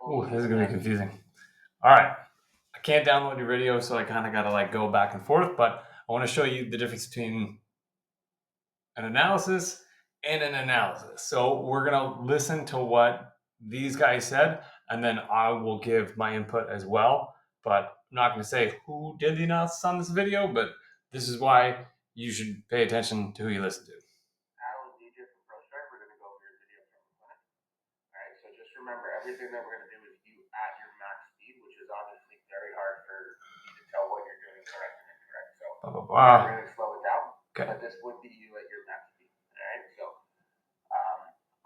Oh, this is gonna be confusing. All right, I can't download your video, so I kind of gotta like go back and forth. But I want to show you the difference between an analysis and an analysis. So we're gonna listen to what these guys said, and then I will give my input as well. But I'm not gonna say who did the analysis on this video, but this is why you should pay attention to who you listen to. Remember, everything that we're going to do is you at your max speed, which is obviously very hard for you to tell what you're doing correct and incorrect. So we're going to slow it down, okay. But this would be you at your max speed. All right. So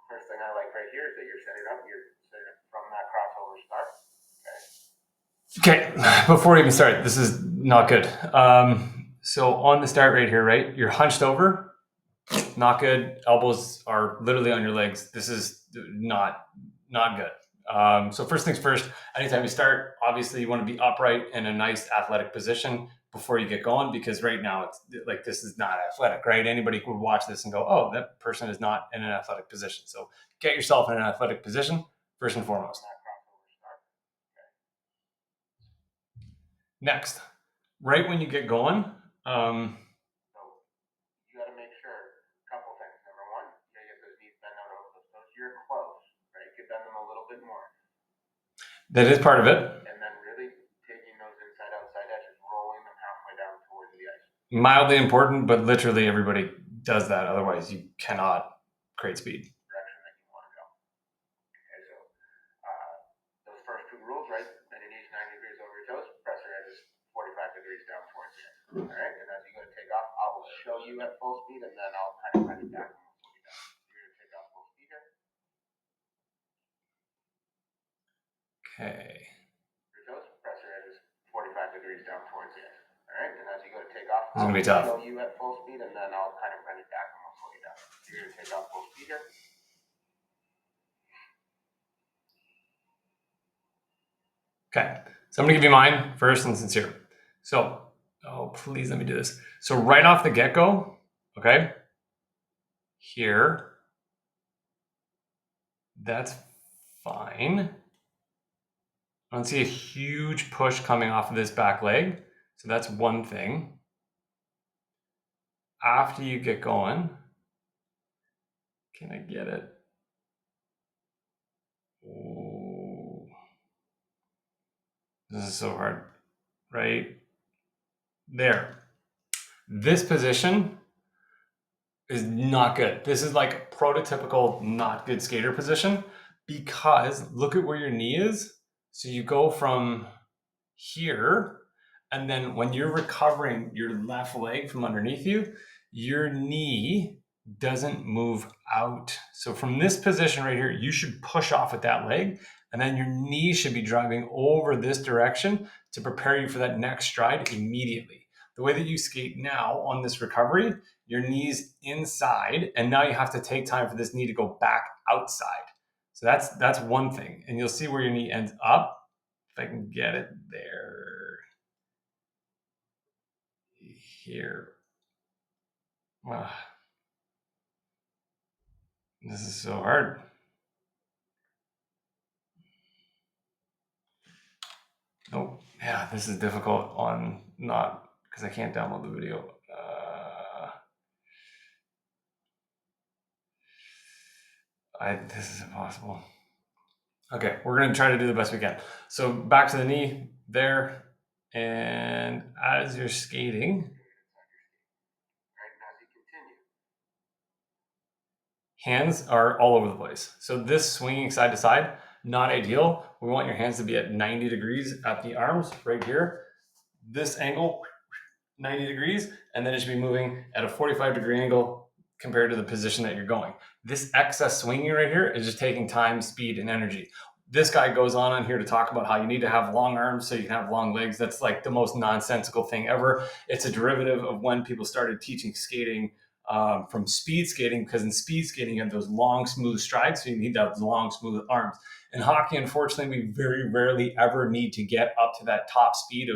first thing I like right here is that you're setting up. You're setting up from that crossover start. Okay. Before we even start, this is not good. So on the start right here, right, you're hunched over. Not good. Elbows are literally on your legs. This is not good. So first things first, anytime you start, obviously you want to be upright in a nice athletic position before you get going, because right now it's like, this is not athletic, right? Anybody would watch this and go, oh, that person is not in an athletic position. So get yourself in an athletic position first and foremost. Next, right when you get going, you're close, right? You could bend them a little bit more. That is part of it. And then really taking those inside outside edges, rolling them halfway down towards the ice. Mildly important, but literally everybody does that. Otherwise, you cannot create speed. Direction that you want to go. Okay, so those first two rules, right? Bend your knees 90 degrees over your toes, press your edges 45 degrees down towards the end. All right, and as you go to take off, I will show you at full speed, and then I'll kind of bring it back. Okay. Your toes, press your edges 45 degrees down towards the end. All right, and as you go to take off, it's gonna be tough. I'll show you at full speed, and then I'll kind of bring it back and we'll slow you down. So you're gonna take off full speed here. Okay, so I'm gonna give you mine first and sincere. So, oh, please let me do this. So right off the get-go, okay, here, that's fine. I don't see a huge push coming off of this back leg. So that's one thing. After you get going, can I get it? Oh, this is so hard, right? There. This position is not good. This is like prototypical not good skater position, because look at where your knee is. So you go from here, and then when you're recovering your left leg from underneath you, your knee doesn't move out. So from this position right here, you should push off with that leg, and then your knee should be driving over this direction to prepare you for that next stride immediately. The way that you skate now on this recovery, your knee's inside, and now you have to take time for this knee to go back outside. So that's one thing, and you'll see where your knee ends up. If I can get it there. Here. This is so hard. Oh, yeah, this is difficult on not, because I can't download the video. This is impossible. Okay, we're gonna try to do the best we can. So back to the knee there, and as you're skating, hands are all over the place. So this swinging side to side, not ideal. We want your hands to be at 90 degrees at the arms right here. This angle, 90 degrees, and then it should be moving at a 45-degree angle compared to the position that you're going. This excess swinging right here is just taking time, speed, and energy. This guy goes on here to talk about how you need to have long arms so you can have long legs. That's like the most nonsensical thing ever. It's a derivative of when people started teaching skating from speed skating, because in speed skating you have those long, smooth strides, so you need those long, smooth arms. In hockey, unfortunately, we very rarely ever need to get up to that top speed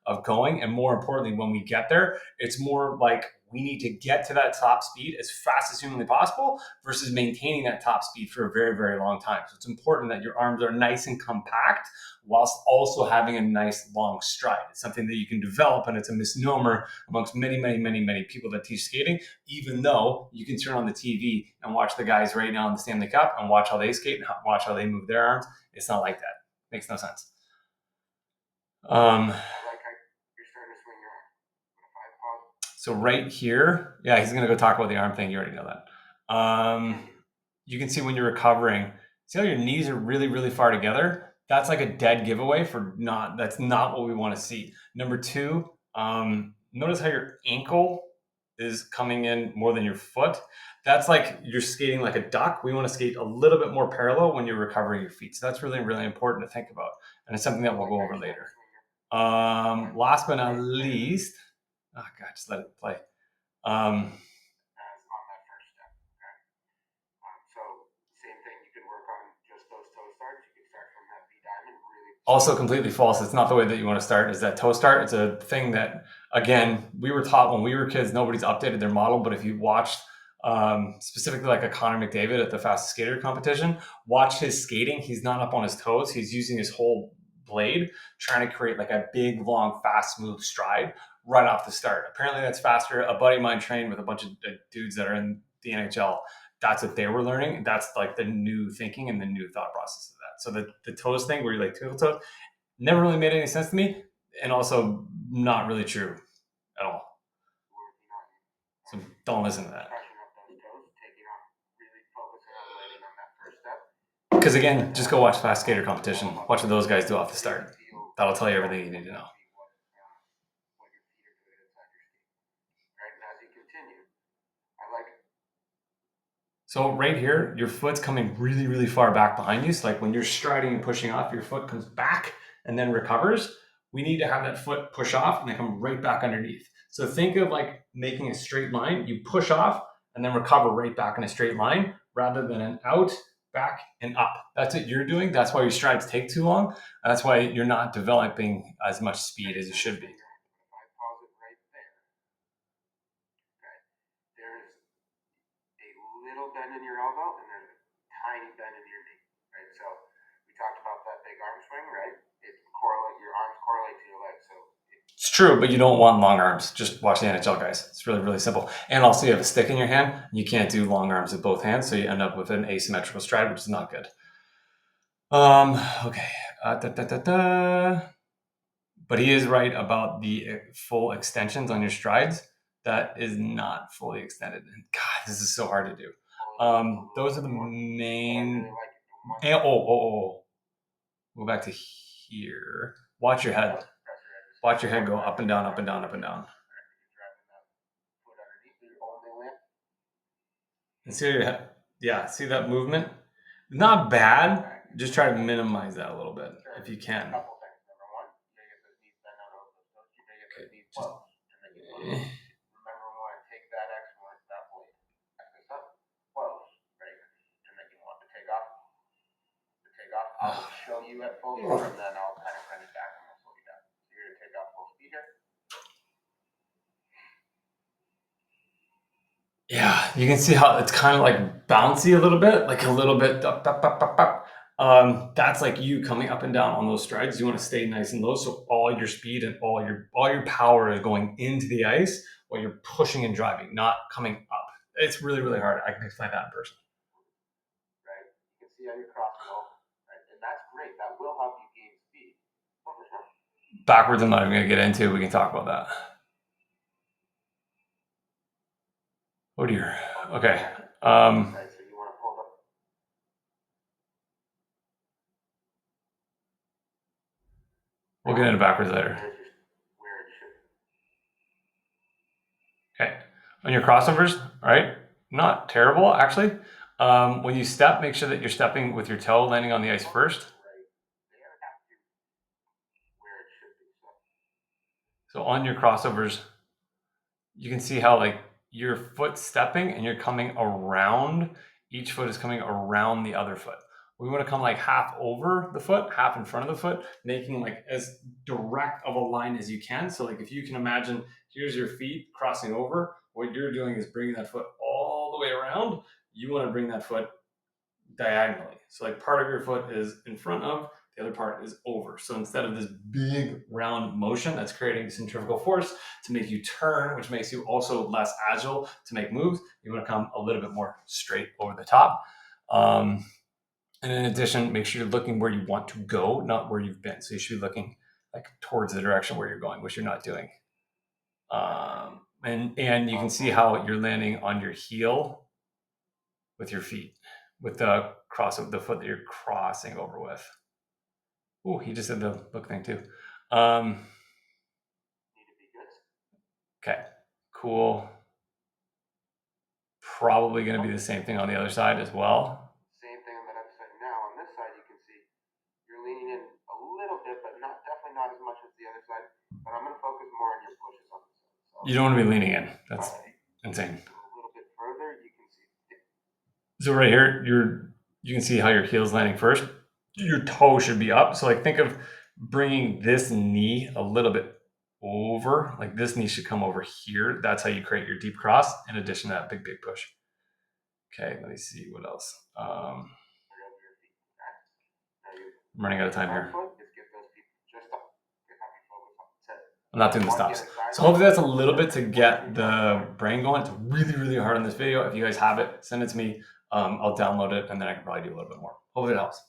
of going, and more importantly, when we get there, it's more like We need to get to that top speed as fast as humanly possible versus maintaining that top speed for a very, very long time. So it's important that your arms are nice and compact whilst also having a nice long stride. It's something that you can develop, and it's a misnomer amongst many, many, many, many people that teach skating, even though you can turn on the TV and watch the guys right now in the Stanley Cup and watch how they skate and watch how they move their arms. It's not like that. Makes no sense. So right here, yeah, he's going to go talk about the arm thing. You already know that. You can see when you're recovering, see how your knees are really, really far together? That's like a dead giveaway for that's not what we want to see. Number two, notice how your ankle is coming in more than your foot. That's like you're skating like a duck. We want to skate a little bit more parallel when you're recovering your feet. So that's really, really important to think about. And it's something that we'll go over later. Last but not least, oh God, just let it play. Also completely false. It's not the way that you want to start. Is that toe start? It's a thing that, again, we were taught when we were kids. Nobody's updated their model, but if you watched specifically like a Connor McDavid at the fastest skater competition, watch his skating. He's not up on his toes. He's using his whole blade, trying to create like a big, long, fast, smooth stride right off the start. Apparently that's faster. A buddy of mine trained with a bunch of dudes that are in the NHL. That's what they were learning. That's like the new thinking and the new thought process of that. So the toes thing where you like twinkle toes never really made any sense to me, and also not really true at all. So don't listen to that. Because again, just go watch fast skater competition. Watch what those guys do off the start. That'll tell you everything you need to know. So right here, your foot's coming really, really far back behind you. So like when you're striding and pushing off, your foot comes back and then recovers. We need to have that foot push off and then come right back underneath. So think of like making a straight line. You push off and then recover right back in a straight line rather than an out, back, and up. That's what you're doing. That's why your strides take too long. That's why you're not developing as much speed as you should be. Bend in your elbow and there's a tiny bend in your knee, right? So we talked about that big arm swing, right? Your arms correlate to your legs. So it's true, but you don't want long arms. Just watch the NHL guys. It's really, really simple. And also you have a stick in your hand. You can't do long arms with both hands, so you end up with an asymmetrical stride, which is not good. Okay. But he is right about the full extensions on your strides. That is not fully extended. And God, this is so hard to do. Those are the main. Go back to here. Watch your head. Watch your head go up and down, up and down, up and down. And see your head. Yeah, see that movement? Not bad. Just try to minimize that a little bit if you can. Okay. I'll show you at full speed, and then I'll kind of bring it back and we'll slow you down. So you're going to take off full speed here. Yeah, you can see how it's kind of like bouncy a little bit, like a little bit up, up, up, up, up. That's like you coming up and down on those strides. You want to stay nice and low, so all your speed and all your power is going into the ice while you're pushing and driving, not coming up. It's really, really hard. I can explain that in person. Right? You can see how you're crossing over. That's great. That will help you gain speed. Backwards, I'm not even going to get into. We can talk about that. Oh dear. Okay. We'll get into backwards later. Okay. On your crossovers, all right, not terrible actually. When you step, make sure that you're stepping with your toe landing on the ice first. So on your crossovers, you can see how like your foot stepping and you're coming around, each foot is coming around the other foot. We want to come like half over the foot, half in front of the foot, making like as direct of a line as you can. So like if you can imagine Here's your feet crossing over. What you're doing is bringing that foot all the way around. You want to bring that foot diagonally. So like part of your foot is in front of, the other part is over. So instead of this big round motion that's creating centrifugal force to make you turn, which makes you also less agile to make moves, you want to come a little bit more straight over the top. And in addition, make sure you're looking where you want to go, not where you've been. So you should be looking like towards the direction where you're going, which you're not doing. And you can see how you're landing on your heel with your feet, with the cross of the foot that you're crossing over with. Oh, he just did the look thing too. Okay, cool. Probably going to be the same thing on the other side as well. Same thing on that other side. Now on this side, you can see you're leaning in a little bit, but definitely not as much as the other side. But I'm going to focus more on your pushes on this side. So you don't want to be leaning in. That's insane. A little bit further, you can see. So right here, you can see how your heel's landing first. Your toe should be up. So like think of bringing this knee a little bit over, like this knee should come over here. That's how you create your deep cross in addition to that big push. Okay, let me see what else. I'm running out of time here. I'm not doing the stops. So hopefully that's a little bit to get the brain going. It's really, really hard on this video. If you guys have it, send it to me. I'll download it and then I can probably do a little bit more. Hopefully it helps.